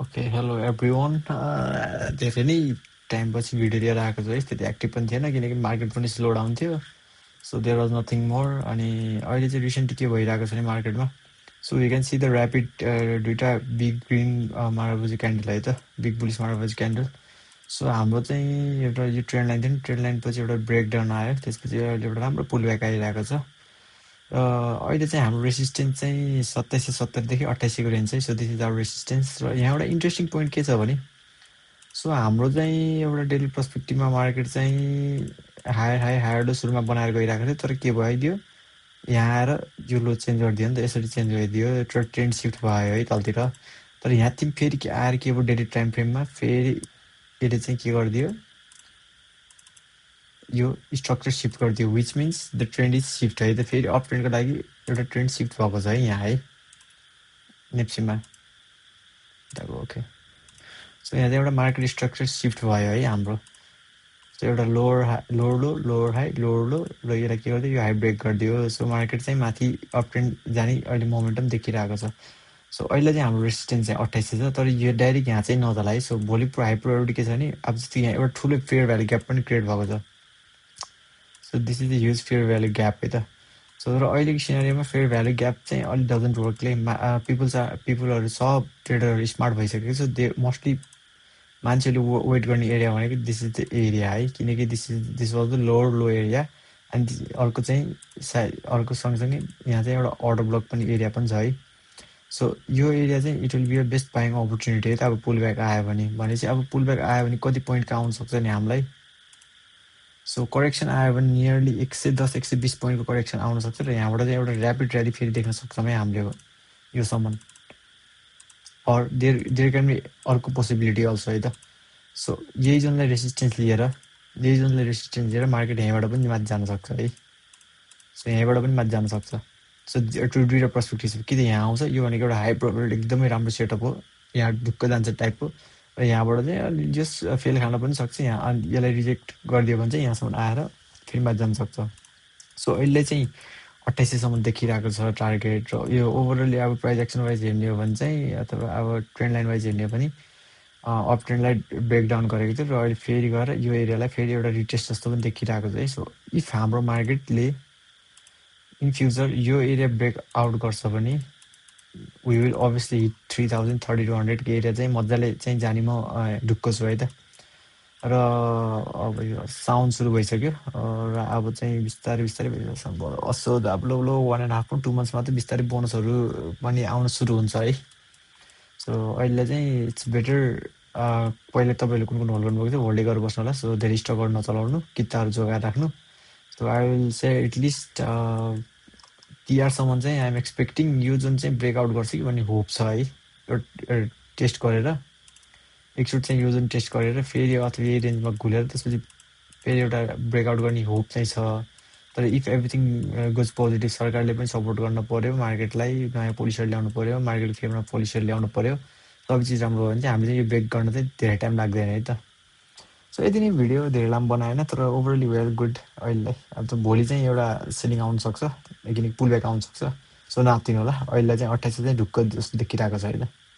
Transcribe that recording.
okay hello everyone धेरै नै टाइमपछि video लिएर आएको छु है त्यति एक्टिभ पनि थिएन किनकि मार्केट पनि स्लो डाउन थियो so there was nothing more अनि अहिले चाहिँ रिसेन्टली के भइरहेको छ नि मार्केटमा so you can see the rapid दुइटा बिग ग्रिन मार्बोजी क्यान्डल है त big bullish marubozu candle so हाम्रो चाहिँ एउटा यो ट्रेन्ड लाइन थियो नि ट्रेन्ड लाइन पछि एउटा ब्रेकडाउन आयो त्यसपछि अहिले एउटा राम्रो पुल ब्याक आइरहेको छ अहिले चाहिँ हाम्रो रेसिस्टेन्स चाहिँ 2770 देखि 2800 को रेन्ज छ so this is our resistance र यहाँ एउटा इन्ट्रेस्टिङ पोइन्ट के छ भने सो हाम्रो चाहिँ एउटा डेली पर्सपेक्टिभमा मार्केट चाहिँ हायर लो सुरुमा बनाएर गइरहेको थियो तर के भइदियो यहाँ आएर यो लो चेन्ज गरिदियो नि त यसरी चेन्ज गरिदियो एउटा ट्रेन्ड सिफ्ट भयो है तलतिर तर यहाँ चाहिँ फेरि आएर के भयो डेली टाइम फ्रेममा फेरि यसले चाहिँ के गरिदियो यो स्ट्रक्चर सिफ्ट गरिदियो which means the trend is shift है त फेरि अप ट्रेन्डको लागि एउटा ट्रेन्ड सिफ्ट भएको छ है यहाँ है नेप्सीमा ओके सो यहाँ चाहिँ एउटा मार्केट स्ट्रक्चर सिफ्ट भयो है हाम्रो सो एउटा लोवर लो र यसलाई के गरिदियो यो हाई ब्रेक गरिदियो सो मार्केट चाहिँ माथि अप ट्रेन्ड जाने अहिले मोमेन्टम देखिरहेको छ सो अहिले चाहिँ हाम्रो रेसिस्टेन्स चाहिँ 2800 छ तर यो डाइरेक्ट यहाँ चाहिँ नचला है सो भोलि हाई प्रोबेबिलिटी के छ भने अब जस्तो यहाँ एउटा ठुलो फेयर भ्यालु ग्याप पनि क्रिएट भएको छ so this is the huge fair value gap है त सो र अहिलेको सिनारीमा फेयर भ्यालु ग्याप चाहिँ अलिक डजन्ट वर्कले पिपुलहरू सब ट्रेडरहरू स्मार्ट भइसकेको छ दे मोस्टली मान्छेले वेट गर्ने एरिया भनेको दिस इज द एरिया है किनकि this was the lower low area अनि अर्को चाहिँ सायद अर्को सँगसँगै यहाँ चाहिँ एउटा अर्डर ब्लक पनि एरिया पनि छ है सो यो एरिया चाहिँ it will be a best buying opportunity है त अब पुल ब्याक आयो भने भनेपछि अब पुल ब्याक आयो भने कति पोइन्टको आउन सक्छ नि हामीलाई सो करेक्सन आयो भने नियरली 110 120 पोइन्टको करेक्सन आउन सक्छ र यहाँबाट चाहिँ एउटा ऱ्यापिड र्याली फेरि देख्न सक्छौँ है हामीले योसम्म अर देयर क्यान बी अर्को पोसिबिलिटी अल्सो है त सो यही जोनलाई रेसिस्टेन्स लिएर मार्केट यहीँबाट पनि माथि जान सक्छ है सो यहीँबाट पनि माथि जान सक्छ सो दुईवटा पर्सपेक्टिभ कि त यहाँ आउँछ यो भनेको एउटा हाई प्रोबेबिलिटी एकदमै राम्रो सेटअप हो यहाँ ढुक्क जान्छ टाइपको र यहाँबाट चाहिँ अलि जस फेल खान पनि सक्छ यहाँ अनि यसलाई रिजेक्ट गरिदियो भने चाहिँ यहाँसम्म आएर फेरि माथि जान सक्छ सो अहिले चाहिँ 2800सम्म देखिरहेको छ टार्गेट र यो ओभरअली अब प्राइस एक्सन वाइज हेर्ने हो भने चाहिँ अथवा अब ट्रेन्ड लाइन वाइज हेर्ने हो भने अप ट्रेन्डलाई ब्रेकडाउन गरेको थियो र अहिले फेरि गएर यो एरियालाई फेरि एउटा रिटेस्ट जस्तो पनि देखिरहेको छ है सो इफ हाम्रो मार्केटले इन फ्युचर यो एरिया ब्रेक आउट गर्छ भने वी विल अभियसली हिट 3000 3200 को एरिया चाहिँ मजाले चाहिँ जाने म ढुक्क छु है त र अब यो साउन्ड सुरु भइसक्यो र अब चाहिँ बिस्तारै भइसक्छ असोज अब लो 1.5 2 मन्थ्समा त बिस्तारै बोनसहरू पनि आउन सुरु हुन्छ है सो अहिले चाहिँ इट्स बेटर पहिले तपाईँले कुन होल्ड गर्नुभएको थियो होल्डै गरेर बस्नु होला सो धेरै स्टकहरू नचलाउनु किताहरू जोगाएर राख्नु सो आई विल से एटलिस्ट तिहारसम्म चाहिँ आइएम एक्सपेक्टिङ यो जुन चाहिँ ब्रेकआउट गर्छ कि भन्ने होप छ है एउटा टेस्ट गरेर एकचोटि चाहिँ यो जुन टेस्ट गरेर फेरि अथवा यही रेन्जमा घुलेर त्यसपछि फेरि एउटा ब्रेकआउट गर्ने होप चाहिँ छ तर इफ एभ्रिथिङ गोज पोजिटिभ सरकारले पनि सपोर्ट गर्न पऱ्यो मार्केटलाई नयाँ पोलिसीहरू ल्याउनु पऱ्यो मार्केट फेरिमा पोलिसीहरू ल्याउनु पऱ्यो सबै चिज राम्रो भयो भने चाहिँ हामीले यो ब्रेक गर्न चाहिँ धेरै टाइम लाग्दैन है त सो यति नै भिडियो धेरै लामो बनाएन तर ओभरअली वेल गुड अहिलेलाई अब त भोलि चाहिँ एउटा सेलिङ आउन सक्छ किनकि पुल ब्याक आउन सक्छ सो नआत्तिनु होला अहिले चाहिँ 2800 चाहिँ ढुक्क जस्तो देखिरहेको छ है त